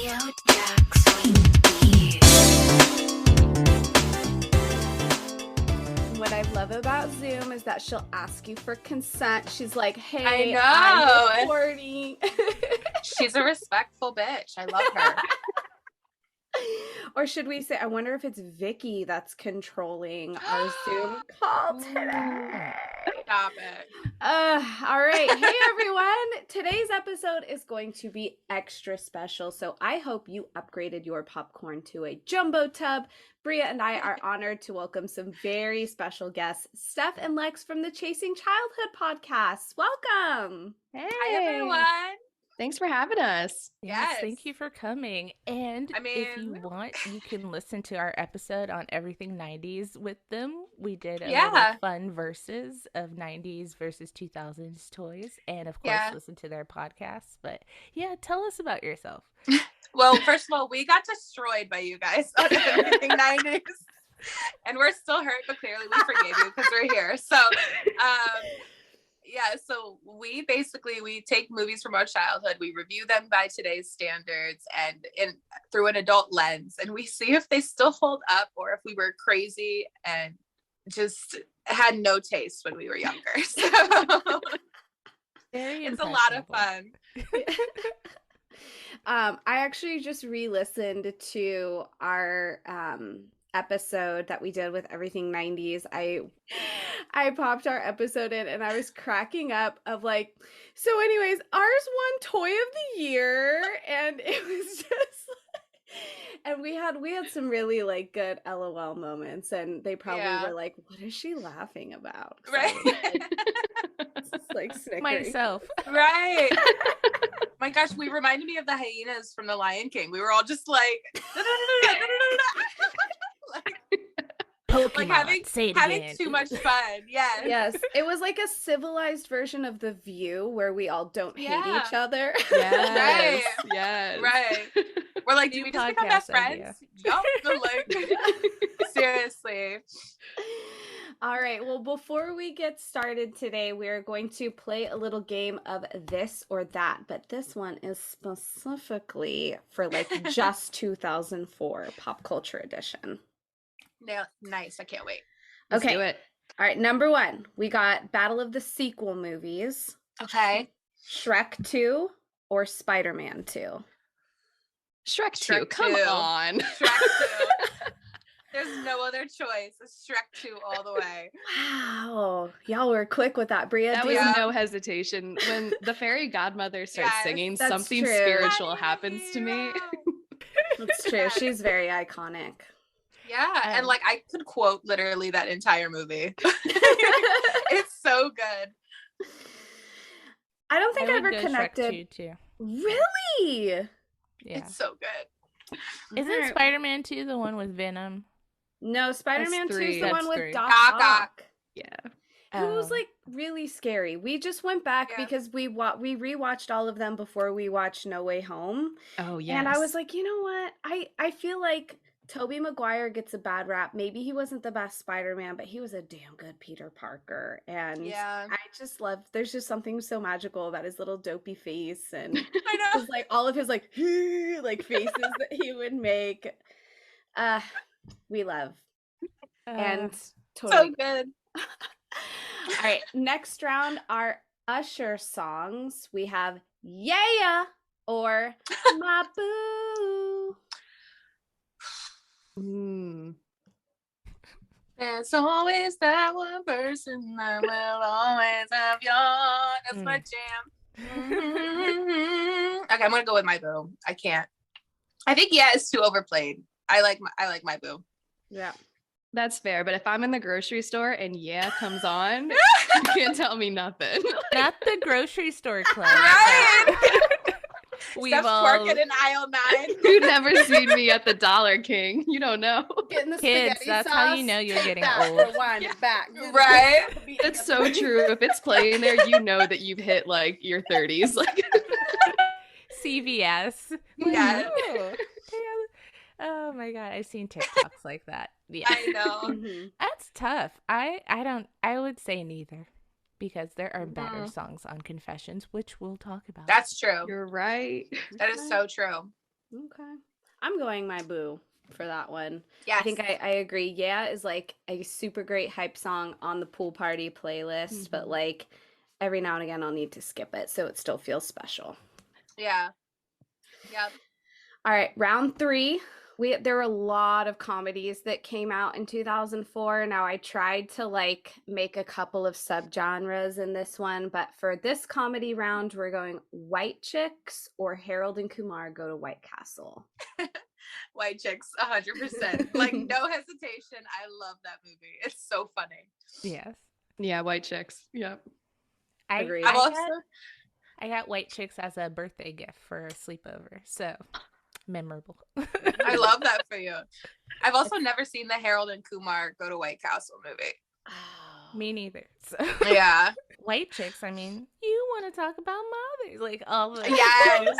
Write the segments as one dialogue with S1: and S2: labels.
S1: What I love about Zoom is that she'll ask you for consent. She's like,
S2: I
S1: hey,
S2: know.
S1: I'm recording.
S2: She's a respectful bitch. I love her.
S1: Or should we say, I wonder if it's Vicky that's controlling our Zoom call today.
S2: Stop it.
S1: All right. Hey, everyone. Today's episode is going to be extra special. So I hope you upgraded your popcorn to a jumbo tub. Bria and I are honored to welcome some very special guests, Steph and Lex from the Chasing Childhood podcast. Welcome.
S3: Hey.
S2: Hi, everyone.
S3: Thanks for having us.
S4: Yes, thank you for coming. And if you want, you can listen to our episode on everything 90s with them. We did a little fun verses of 90s versus 2000s toys, and of course, listen to their podcasts. But yeah, tell us about yourself.
S2: Well, first of all, we got destroyed by you guys on everything 90s, and we're still hurt, but clearly we forgave you because we're here. So, so we take movies from our childhood, we review them by today's standards and through an adult lens, and we see if they still hold up or if we were crazy and just had no taste when we were younger. So it's a lot of fun.
S1: I actually just re-listened to our episode that we did with everything 90s. I popped our episode in and I was cracking up of like, so anyways, ours won toy of the year, and it was just and we had some really like good LOL moments, and they probably were like, what is she laughing about?
S2: Right.
S1: Like snickering.
S4: Myself.
S2: Right. My gosh, we reminded me of the hyenas from The Lion King. We were all just like,
S4: Pokemon,
S2: having too much fun.
S1: Yes. It was like a civilized version of The View where we all don't hate each other.
S3: Yes.
S2: Right.
S3: Yes.
S2: Right. We're like, do we just become best friends? Yup. Seriously.
S1: All right. Well, before we get started today, we're going to play a little game of this or that, but this one is specifically for like just 2004 pop culture edition.
S2: No, nice. I can't wait.
S3: Let's do it.
S1: All right. Number one, we got Battle of the Sequel movies.
S2: Okay.
S1: Shrek 2 or Spider-Man 2?
S3: Shrek 2. Come on.
S2: Shrek 2. There's no other choice. It's Shrek 2 all the way.
S1: Wow. Y'all were quick with that, Bria.
S3: That was no hesitation. When the fairy godmother starts singing, something
S1: true.
S3: Spiritual happens to me.
S1: That's true. She's very iconic.
S2: Yeah. And like I could quote literally that entire movie. It's so good.
S1: I don't think I ever connected.
S4: Shrek 2 too.
S1: Really?
S4: Yeah.
S2: It's so good.
S4: Isn't Spider-Man 2 the one with Venom?
S1: No, Spider-Man 2 is the one with Doc
S2: Ock.
S1: Ock.
S3: Yeah.
S1: Who was like really scary. We just went back because we rewatched all of them before we watched No Way Home.
S3: Oh, yes.
S1: And I was like, you know what? I feel like Tobey Maguire gets a bad rap. Maybe he wasn't the best Spider-Man, but he was a damn good Peter Parker. And I just love, there's just something so magical about his little dopey face and
S2: I know.
S1: just, like all of his like faces that he would make. We love. And totally
S2: so good.
S1: All right, next round are Usher songs. We have Yeah or My Boo.
S2: There's always that one person that will always have your. That's my jam. Okay, I'm gonna go with My Boo. I can't. I think it's too overplayed. I like My Boo.
S1: Yeah,
S3: that's fair. But if I'm in the grocery store and comes on, you can't tell me nothing.
S4: Not the grocery store club.
S2: Right.
S4: We've
S2: Steph's
S4: all
S2: working in aisle 9.
S3: You've never seen me at the Dollar King. You don't know.
S1: Getting the
S4: kids. That's
S1: sauce.
S4: how you know you're getting old.
S1: Rewind it back.
S2: Right.
S3: It's so true. If it's playing there, you know that you've hit like your 30s. Like
S4: CVS.
S2: Yeah.
S4: Oh my god, I've seen TikToks like that. Yeah,
S2: I know.
S4: That's tough. I would say neither, because there are better songs on Confessions, which we'll talk about.
S2: That's true.
S3: You're right.
S2: That is so true.
S1: Okay. I'm going my boo for that one.
S2: Yes.
S1: I think I agree. Yeah is like a super great hype song on the pool party playlist, but like every now and again I'll need to skip it so it still feels special.
S2: Yeah. Yep.
S1: All right, round 3. There were a lot of comedies that came out in 2004. Now I tried to like make a couple of subgenres in this one, but for this comedy round, we're going White Chicks or Harold and Kumar Go to White Castle.
S2: White Chicks, 100%. Like no hesitation. I love that movie. It's so funny.
S4: Yes.
S3: Yeah, White Chicks. Yep.
S1: Agreed.
S4: I got White Chicks as a birthday gift for a sleepover. So memorable.
S2: I love that for you. I've also never seen the Harold and Kumar Go to White Castle movie.
S4: Me neither. So.
S2: Yeah.
S4: White Chicks, I mean, you want to talk about mothers. Like all the
S2: Yes.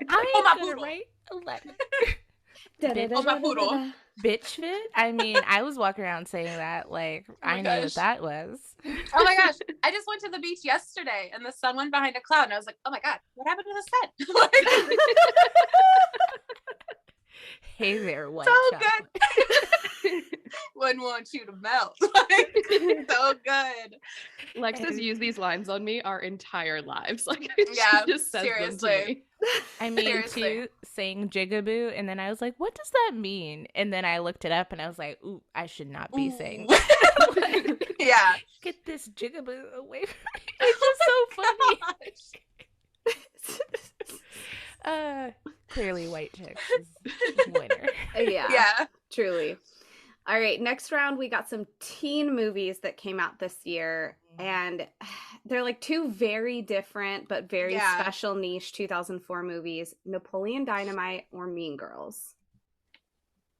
S4: I am gonna write a letter. Bitch fit. I mean, I was walking around saying that like I knew what that was.
S2: Oh my gosh. I just went to the beach yesterday and the sun went behind a cloud and I was like, oh my God, what happened to the sun?
S4: Hey there, white
S2: so
S4: chocolate.
S2: Good. Wouldn't want you to melt. Like, so good.
S3: Lex has used these lines on me our entire lives. Like,
S2: yeah,
S3: she just says
S2: seriously.
S3: them to me.
S4: I mean, too, saying jigaboo, and then I was like, what does that mean? And then I looked it up, and I was like, ooh, I should not be saying that.
S2: Yeah.
S4: Get this jigaboo away from me. It's just so funny. Clearly, White Chicks is winner.
S1: Yeah, truly. All right, next round, we got some teen movies that came out this year, and they're like 2 very different but very special niche 2004 movies, Napoleon Dynamite or Mean Girls.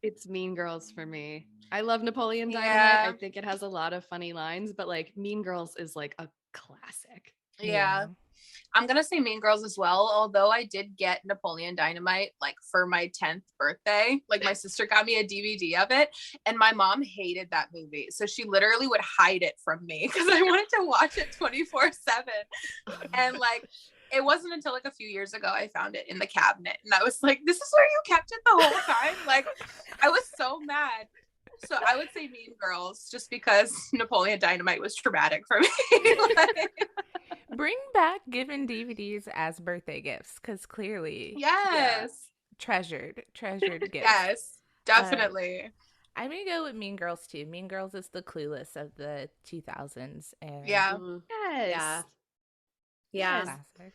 S3: It's Mean Girls for me. I love Napoleon Dynamite. I think it has a lot of funny lines, but like Mean Girls is like a classic.
S2: Yeah. I'm going to say Mean Girls as well, although I did get Napoleon Dynamite like for my 10th birthday. Like my sister got me a DVD of it and my mom hated that movie. So she literally would hide it from me because I wanted to watch it 24/7. And like, it wasn't until like a few years ago I found it in the cabinet and I was like, this is where you kept it the whole time? Like, I was so mad. So I would say Mean Girls just because Napoleon Dynamite was traumatic for me. Like,
S4: bring back giving DVDs as birthday gifts because clearly treasured gifts.
S2: Yes, definitely.
S4: I'm gonna go with Mean Girls too. Mean Girls is the Clueless of the 2000s, and classic.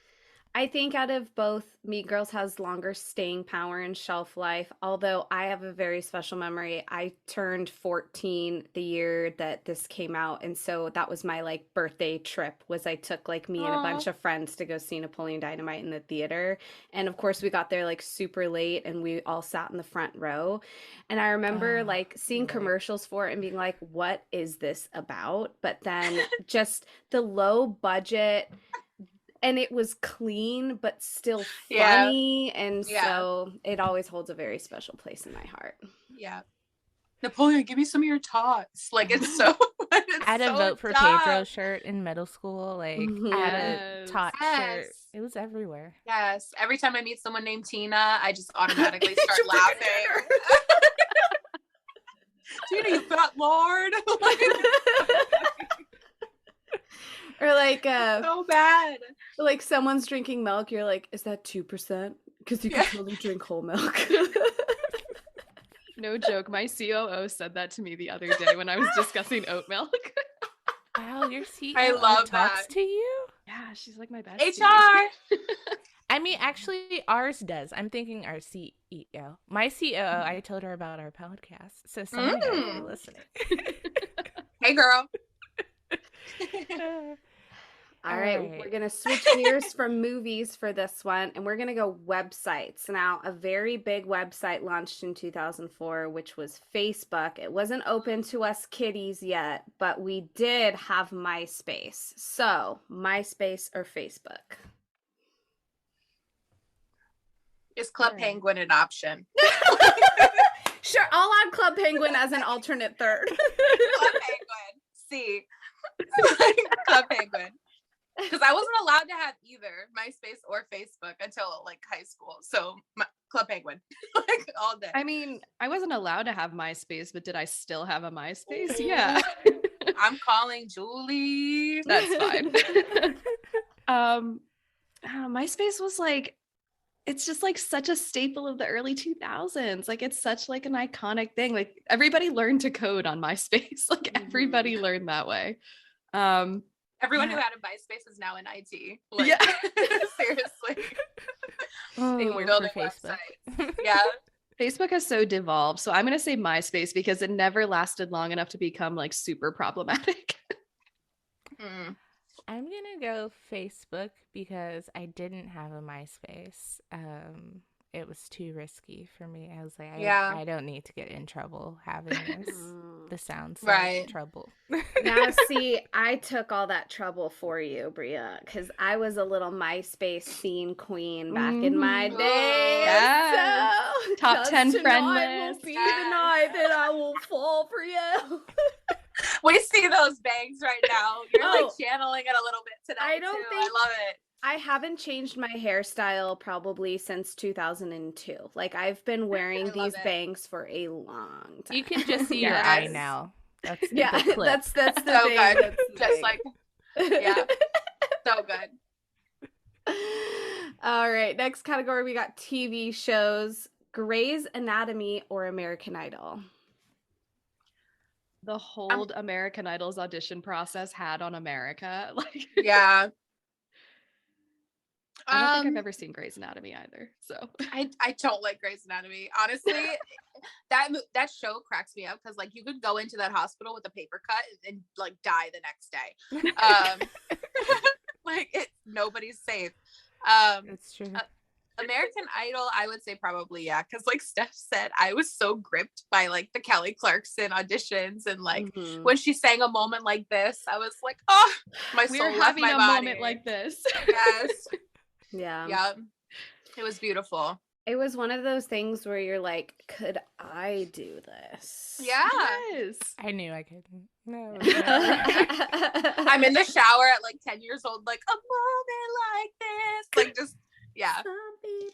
S1: I think out of both, Mean Girls has longer staying power and shelf life, although I have a very special memory. I turned 14 the year that this came out, and so that was my like birthday trip, was I took like me and a bunch of friends to go see Napoleon Dynamite in the theater. And of course we got there like super late and we all sat in the front row. And I remember like seeing commercials for it and being like, what is this about? But then just the low budget, and it was clean but still funny, and so it always holds a very special place in my heart.
S2: Yeah. Napoleon, give me some of your tots. Like, it's so I
S4: had a Vote for Pedro shirt in middle school. Like, I had a tot shirt. It was everywhere.
S2: Yes. Every time I meet someone named Tina, I just automatically start laughing. Tina, you fat lord.
S1: Or like
S2: so bad.
S1: Like someone's drinking milk, you're like, is that 2%? Because you can totally drink whole milk.
S3: No joke. My COO said that to me the other day when I was discussing oat milk.
S4: Wow, your COO
S2: talks
S4: that. To you?
S3: Yeah, she's like my best.
S2: HR.
S4: I mean, actually, ours does. I'm thinking our CEO. My COO, I told her about our podcast. So some of you guys are listening.
S2: Hey, girl.
S1: All right, we're going to switch gears from movies for this one, and we're going to go websites. Now, a very big website launched in 2004, which was Facebook. It wasn't open to us kiddies yet, but we did have MySpace. So, MySpace or Facebook?
S2: Is Club Penguin an option?
S1: Sure, I'll add Club Penguin as an alternate third.
S2: Club Penguin. See. Club Penguin. Because I wasn't allowed to have either MySpace or Facebook until like high school. So Club Penguin, like all day.
S3: I mean, I wasn't allowed to have MySpace, but did I still have a MySpace? Yeah.
S2: I'm calling Julie.
S3: That's fine. MySpace was like, it's just like such a staple of the early 2000s. Like it's such like an iconic thing. Like everybody learned to code on MySpace. Like everybody learned that way.
S2: Everyone who had a MySpace is now in IT. Like, yeah. Seriously.
S4: They work for Facebook.
S2: Yeah.
S3: Facebook has so devolved. So I'm going to say MySpace because it never lasted long enough to become like super problematic.
S4: I'm going to go Facebook because I didn't have a MySpace. It was too risky for me. I was like, I don't need to get in trouble having this. This sounds like trouble.
S1: Now, see, I took all that trouble for you, Bria, because I was a little MySpace scene queen back in my day.
S3: Yes.
S1: So,
S3: Top 10 friend
S1: will
S3: list.
S1: be the night that I will fall for you.
S2: We see those bangs right now. You're like channeling it a little bit today. I love it.
S1: I haven't changed my hairstyle probably since 2002. Like I've been wearing these bangs for a long time.
S4: You can just see your eye now. That's
S1: that's the
S2: so
S1: thing.
S2: Good. Just like so good.
S1: All right, next category we got TV shows: Grey's Anatomy or American Idol.
S3: The hold American Idol's audition process had on America. Like
S2: yeah.
S3: I don't think I've ever seen Grey's Anatomy either. So
S2: I don't like Grey's Anatomy. Honestly, that show cracks me up because like you could go into that hospital with a paper cut and like die the next day. Like nobody's safe.
S4: It's true.
S2: American Idol, I would say probably because like Steph said, I was so gripped by like the Kelly Clarkson auditions and like when she sang A Moment Like This, I was like, oh, my soul left my body.
S3: We're having a moment like this.
S2: Yes.
S1: Yeah.
S2: It was beautiful.
S1: It was one of those things where you're like, could I do this?
S2: Yeah.
S3: Yes.
S4: I knew I couldn't. No.
S2: I'm in the shower at like 10 years old, like a moment like this. Like just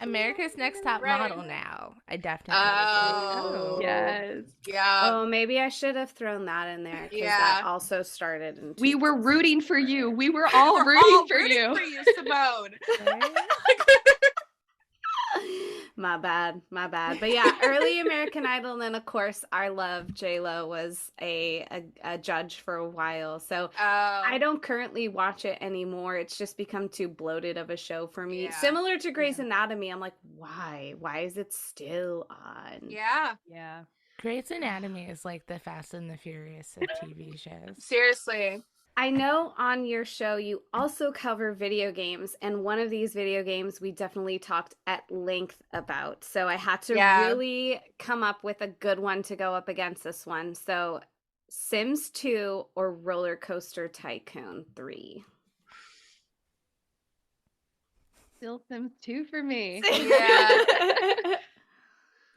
S4: America's Next Top Model now. I definitely.
S2: Oh,
S3: yes.
S2: Yeah.
S1: Oh, maybe I should have thrown that in there because that also started in.
S3: We were rooting for you. We were all rooting for you.
S2: Simone.
S1: My bad. But yeah, early American Idol, and then of course our love J-Lo was a judge for a while. So I don't currently watch it anymore. It's just become too bloated of a show for me.
S2: Yeah.
S1: Similar to Grey's Anatomy, I'm like, why? Why is it still on?
S2: Yeah.
S4: Grey's Anatomy is like the Fast and the Furious of TV shows.
S2: Seriously.
S1: I know on your show you also cover video games, and one of these video games we definitely talked at length about. So I had to really come up with a good one to go up against this one. So Sims 2 or Roller Coaster Tycoon 3?
S3: Still Sims 2 for me.
S2: Yeah.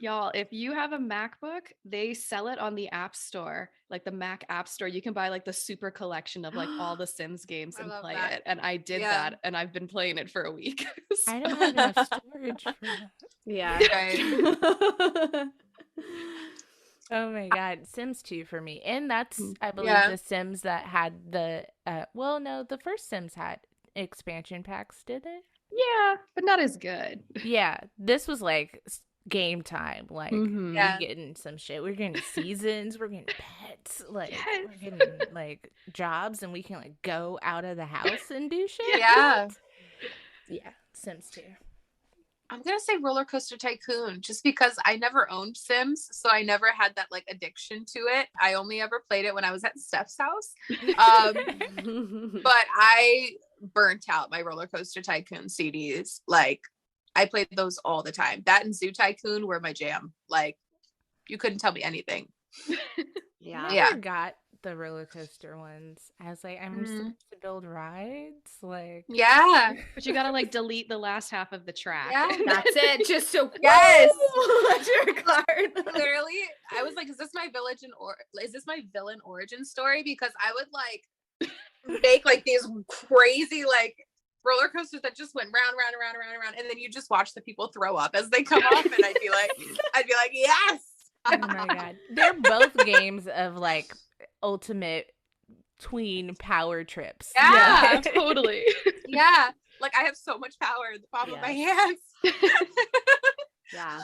S3: Y'all, if you have a MacBook, they sell it on the App Store, like the Mac App Store. You can buy like the super collection of like all the Sims games and play it. And I did that, and I've been playing it for a week.
S4: So. I don't have enough storage for that.
S1: Yeah.
S4: Oh my God, Sims 2 for me. And that's, I believe, the Sims that had the, the first Sims had expansion packs, did they?
S3: Yeah, but not as good.
S4: Yeah, this was like game time. Like, we're getting some shit. We're getting seasons. We're getting pets. Like, we're getting like jobs, and we can like go out of the house and do shit.
S2: Yeah.
S4: Yeah, Sims 2.
S2: I'm going to say Roller Coaster Tycoon just because I never owned Sims, so I never had that like addiction to it. I only ever played it when I was at Steph's house. But I burnt out my Roller Coaster Tycoon CDs. Like, I played those all the time. That and Zoo Tycoon were my jam. Like, you couldn't tell me anything.
S4: I got the roller coaster ones. I was like, I'm supposed to build rides. Like,
S3: but you gotta like delete the last half of the track.
S1: Yeah, that's it. Just so
S2: your card. Literally, I was like, is this my villain origin story? Because I would like make like these crazy like roller coasters that just went round, round, around, around, around, and then you just watch the people throw up as they come off, and I'd be like, yes.
S4: Oh my God. They're both games of like ultimate tween power trips.
S3: Yeah, totally.
S2: Yeah. Like I have so much power in the palm of my hands.
S1: Yeah.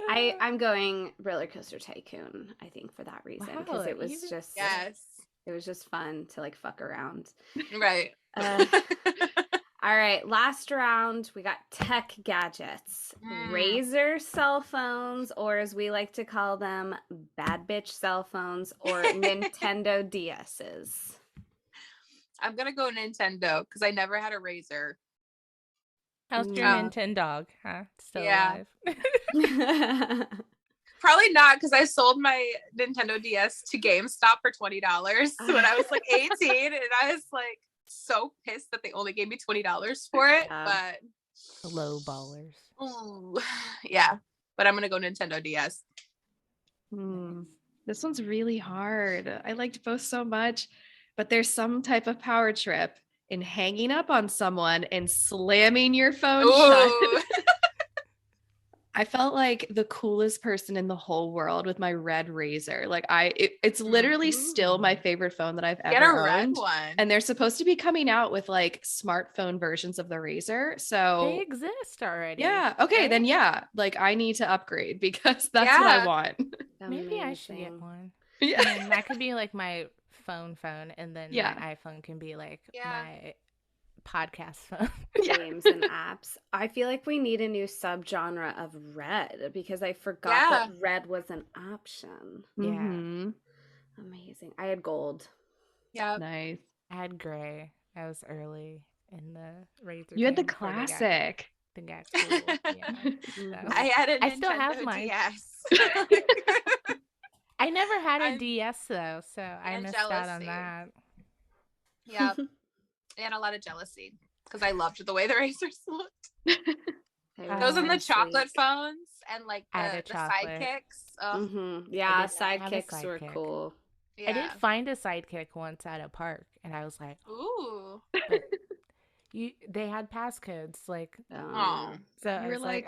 S1: I'm going Roller Coaster Tycoon, I think, for that reason. Because it was just it was just fun to like fuck around.
S2: Right.
S1: All right, last round, we got tech gadgets. Razer cell phones, or as we like to call them, bad bitch cell phones, or Nintendo DSs.
S2: I'm going to go Nintendo because I never had a Razer.
S4: How's your Nintendo dog? Huh? Still alive?
S2: Probably not, because I sold my Nintendo DS to GameStop for $20 when I was like 18, and I was like so pissed that they only gave me $20 for it. But
S4: low ballers.
S2: Ooh, yeah, but I'm gonna go Nintendo DS.
S3: This one's really hard. I liked both so much, but there's some type of power trip in hanging up on someone and slamming your phone shut. I felt like the coolest person in the whole world with my red Razer. Like it's literally still my favorite phone that I've ever owned.
S2: Red one.
S3: And they're supposed to be coming out with like smartphone versions of the Razer. So
S4: they exist already.
S3: Yeah. Okay. Right? Then like I need to upgrade because that's what I want.
S4: Maybe I should get one.
S3: Yeah.
S4: And that could be like my phone, and then my iPhone can be like my podcast phone.
S1: Games and apps. I feel like we need a new subgenre of red because I forgot that red was an option.
S3: Yeah.
S1: Amazing. I had gold.
S2: Yeah.
S3: Nice.
S4: I had gray. I was early in the Razer.
S3: You had the classic.
S4: The got cool. Yeah.
S2: I had a Nintendo
S4: I still have mine.
S2: DS.
S4: I never had a DS though, so I missed out on that.
S2: Yeah. And a lot of jealousy because I loved the way the Razers looked. Those and the chocolate phones and like the sidekicks.
S1: Yeah, sidekicks were cool.
S4: Yeah. I did find a sidekick once at a park, and I was like,
S2: "Ooh!"
S4: But they had passcodes, like, so I was like,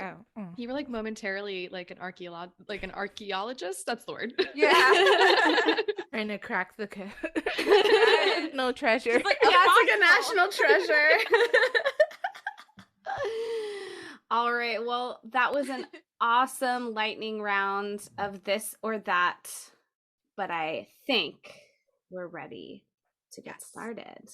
S3: you were like momentarily like an archaeologist. That's the word.
S2: Yeah.
S4: Trying to crack the code. No treasure.
S1: It's like a national treasure. All right. Well, that was an awesome lightning round of this or that. But I think we're ready to get started.